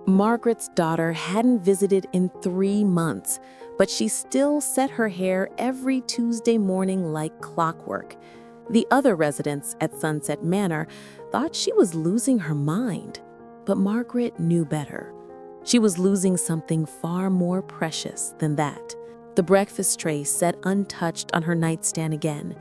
Margaret's daughter hadn't visited in 3 months, but she still set her hair every Tuesday morning like clockwork. The other residents at Sunset Manor thought she was losing her mind, but Margaret knew better. She was losing something far more precious than that. The breakfast tray set untouched on her nightstand again.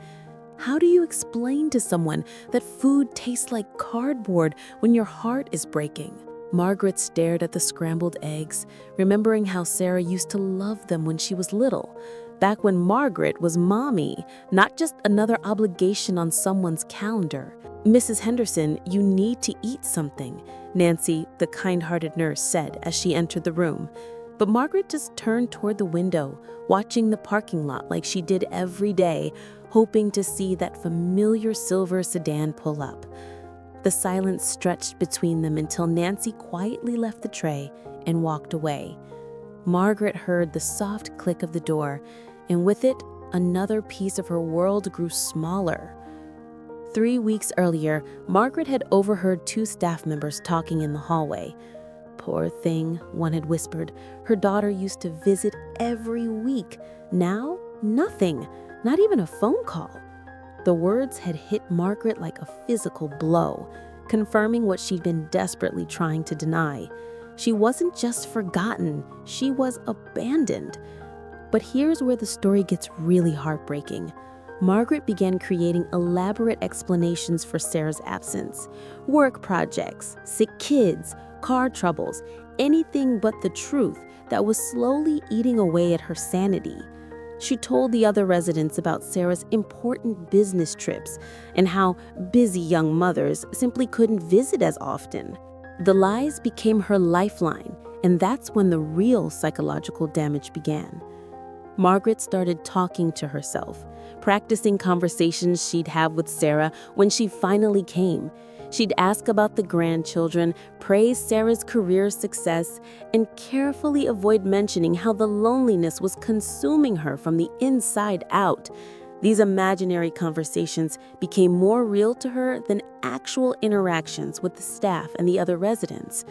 How do you explain to someone that food tastes like cardboard when your heart is breaking? Margaret stared at the scrambled eggs, remembering how Sarah used to love them when she was little, back when Margaret was mommy, not just another obligation on someone's calendar. "Mrs. Henderson, you need to eat something," Nancy, the kind-hearted nurse, said as she entered the room. But Margaret just turned toward the window, watching the parking lot like she did every day, hoping to see that familiar silver sedan pull up. The silence stretched between them until Nancy quietly left the tray and walked away. Margaret heard the soft click of the door, and with it, another piece of her world grew smaller. 3 weeks earlier, Margaret had overheard 2 staff members talking in the hallway. "Poor thing," one had whispered. "Her daughter used to visit every week. Now, nothing, not even a phone call." The words had hit Margaret like a physical blow, confirming what she'd been desperately trying to deny. She wasn't just forgotten, she was abandoned. But here's where the story gets really heartbreaking. Margaret began creating elaborate explanations for Sarah's absence. Work projects, sick kids, car troubles, anything but the truth that was slowly eating away at her sanity. She told the other residents about Sarah's important business trips and how busy young mothers simply couldn't visit as often. The lies became her lifeline, and that's when the real psychological damage began. Margaret started talking to herself, practicing conversations she'd have with Sarah when she finally came. She'd ask about the grandchildren, praise Sarah's career success, and carefully avoid mentioning how the loneliness was consuming her from the inside out. These imaginary conversations became more real to her than actual interactions with the staff and the other residents.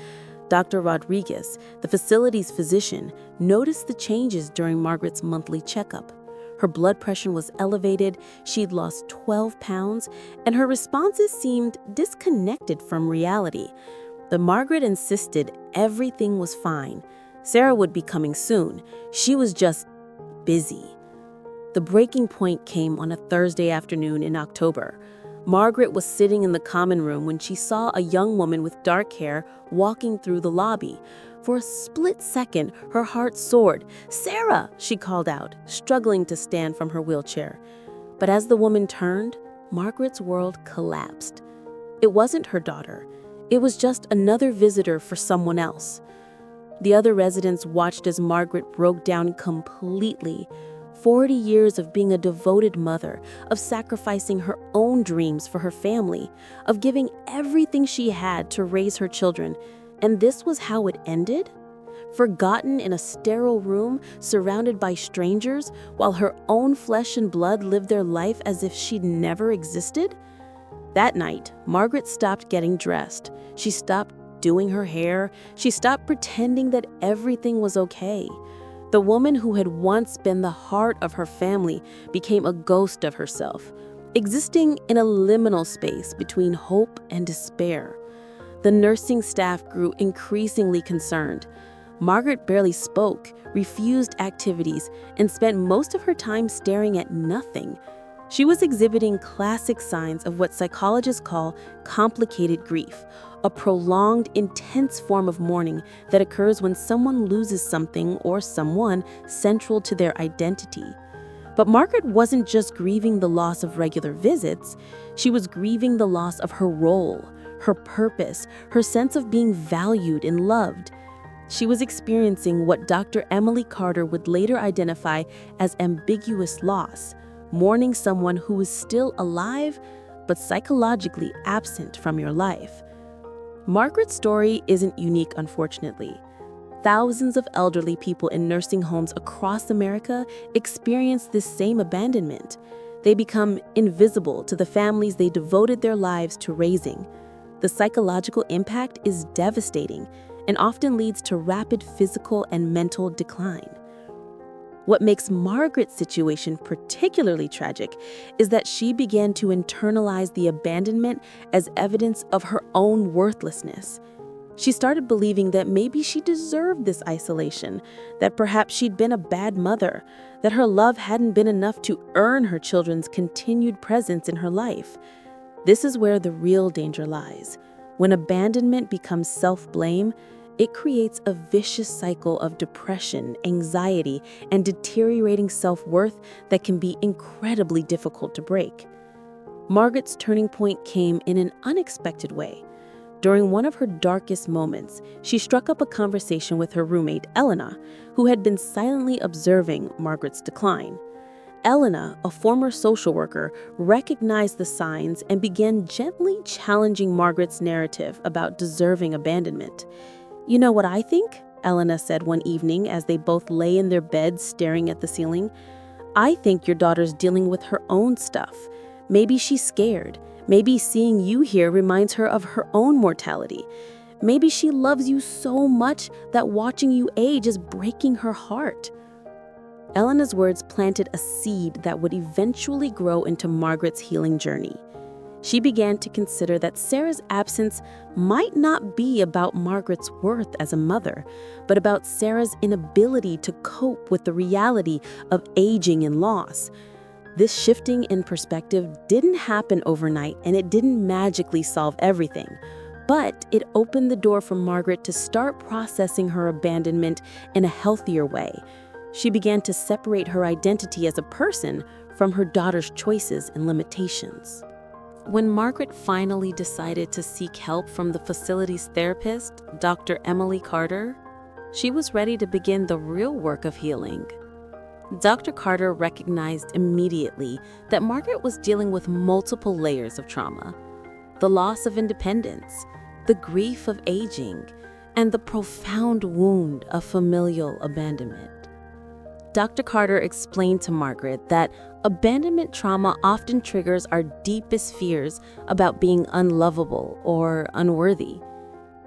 Dr. Rodriguez, the facility's physician, noticed the changes during Margaret's monthly checkup. Her blood pressure was elevated, she'd lost 12 pounds, and her responses seemed disconnected from reality. But Margaret insisted everything was fine. Sarah would be coming soon. She was just busy. The breaking point came on a Thursday afternoon in October. Margaret was sitting in the common room when she saw a young woman with dark hair walking through the lobby. For a split second, her heart soared. "Sarah!" she called out, struggling to stand from her wheelchair. But as the woman turned, Margaret's world collapsed. It wasn't her daughter. It was just another visitor for someone else. The other residents watched as Margaret broke down completely. 40 years of being a devoted mother, of sacrificing her own dreams for her family, of giving everything she had to raise her children. And this was how it ended? Forgotten in a sterile room, surrounded by strangers, while her own flesh and blood lived their life as if she'd never existed? That night, Margaret stopped getting dressed. She stopped doing her hair. She stopped pretending that everything was okay. The woman who had once been the heart of her family became a ghost of herself, existing in a liminal space between hope and despair. The nursing staff grew increasingly concerned. Margaret barely spoke, refused activities, and spent most of her time staring at nothing. She was exhibiting classic signs of what psychologists call complicated grief, a prolonged, intense form of mourning that occurs when someone loses something or someone central to their identity. But Margaret wasn't just grieving the loss of regular visits, she was grieving the loss of her role, her purpose, her sense of being valued and loved. She was experiencing what Dr. Emily Carter would later identify as ambiguous loss, mourning someone who is still alive but psychologically absent from your life. Margaret's story isn't unique, unfortunately. Thousands of elderly people in nursing homes across America experience this same abandonment. They become invisible to the families they devoted their lives to raising. The psychological impact is devastating, and often leads to rapid physical and mental decline. What makes Margaret's situation particularly tragic is that she began to internalize the abandonment as evidence of her own worthlessness. She started believing that maybe she deserved this isolation, that perhaps she'd been a bad mother, that her love hadn't been enough to earn her children's continued presence in her life. This is where the real danger lies. When abandonment becomes self-blame, it creates a vicious cycle of depression, anxiety, and deteriorating self-worth that can be incredibly difficult to break. Margaret's turning point came in an unexpected way. During one of her darkest moments, she struck up a conversation with her roommate, Elena, who had been silently observing Margaret's decline. Elena, a former social worker, recognized the signs and began gently challenging Margaret's narrative about deserving abandonment. "You know what I think?" Elena said one evening as they both lay in their beds staring at the ceiling. "I think your daughter's dealing with her own stuff. Maybe she's scared. Maybe seeing you here reminds her of her own mortality. Maybe she loves you so much that watching you age is breaking her heart." Elena's words planted a seed that would eventually grow into Margaret's healing journey. She began to consider that Sarah's absence might not be about Margaret's worth as a mother, but about Sarah's inability to cope with the reality of aging and loss. This shifting in perspective didn't happen overnight, and it didn't magically solve everything. But it opened the door for Margaret to start processing her abandonment in a healthier way. She began to separate her identity as a person from her daughter's choices and limitations. When Margaret finally decided to seek help from the facility's therapist, Dr. Emily Carter, she was ready to begin the real work of healing. Dr. Carter recognized immediately that Margaret was dealing with multiple layers of trauma: the loss of independence, the grief of aging, and the profound wound of familial abandonment. Dr. Carter explained to Margaret that abandonment trauma often triggers our deepest fears about being unlovable or unworthy.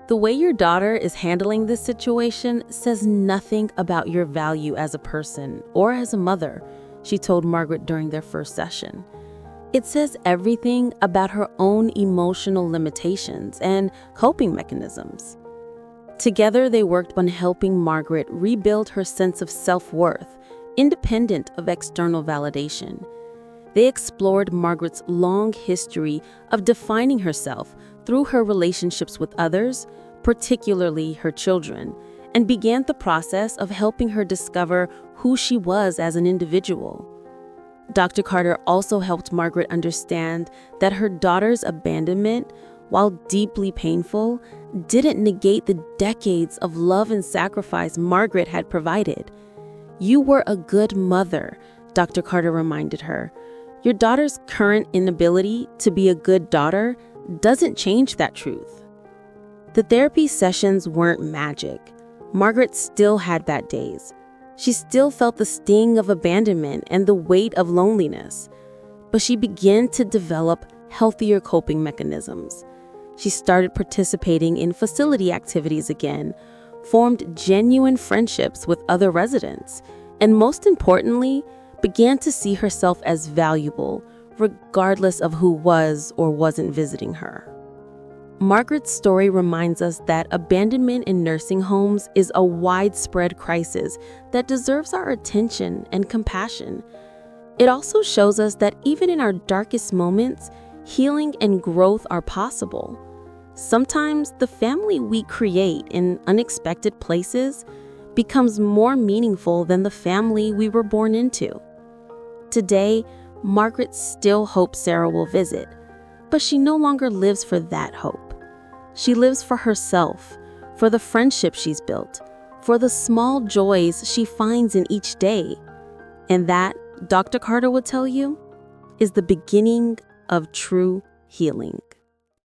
The way your daughter is handling this situation says nothing about your value as a person or as a mother, she told Margaret during their first session. It says everything about her own emotional limitations and coping mechanisms. Together, they worked on helping Margaret rebuild her sense of self-worth, independent of external validation. They explored Margaret's long history of defining herself through her relationships with others, particularly her children, and began the process of helping her discover who she was as an individual. Dr. Carter also helped Margaret understand that her daughter's abandonment, while deeply painful, didn't negate the decades of love and sacrifice Margaret had provided. "You were a good mother," Dr. Carter reminded her. "Your daughter's current inability to be a good daughter doesn't change that truth." The therapy sessions weren't magic. Margaret still had bad days. She still felt the sting of abandonment and the weight of loneliness. But she began to develop healthier coping mechanisms. She started participating in facility activities again, formed genuine friendships with other residents, and most importantly, began to see herself as valuable, regardless of who was or wasn't visiting her. Margaret's story reminds us that abandonment in nursing homes is a widespread crisis that deserves our attention and compassion. It also shows us that even in our darkest moments, healing and growth are possible. Sometimes the family we create in unexpected places becomes more meaningful than the family we were born into. Today, Margaret still hopes Sarah will visit, but she no longer lives for that hope. She lives for herself, for the friendship she's built, for the small joys she finds in each day. And that, Dr. Carter would tell you, is the beginning of true healing.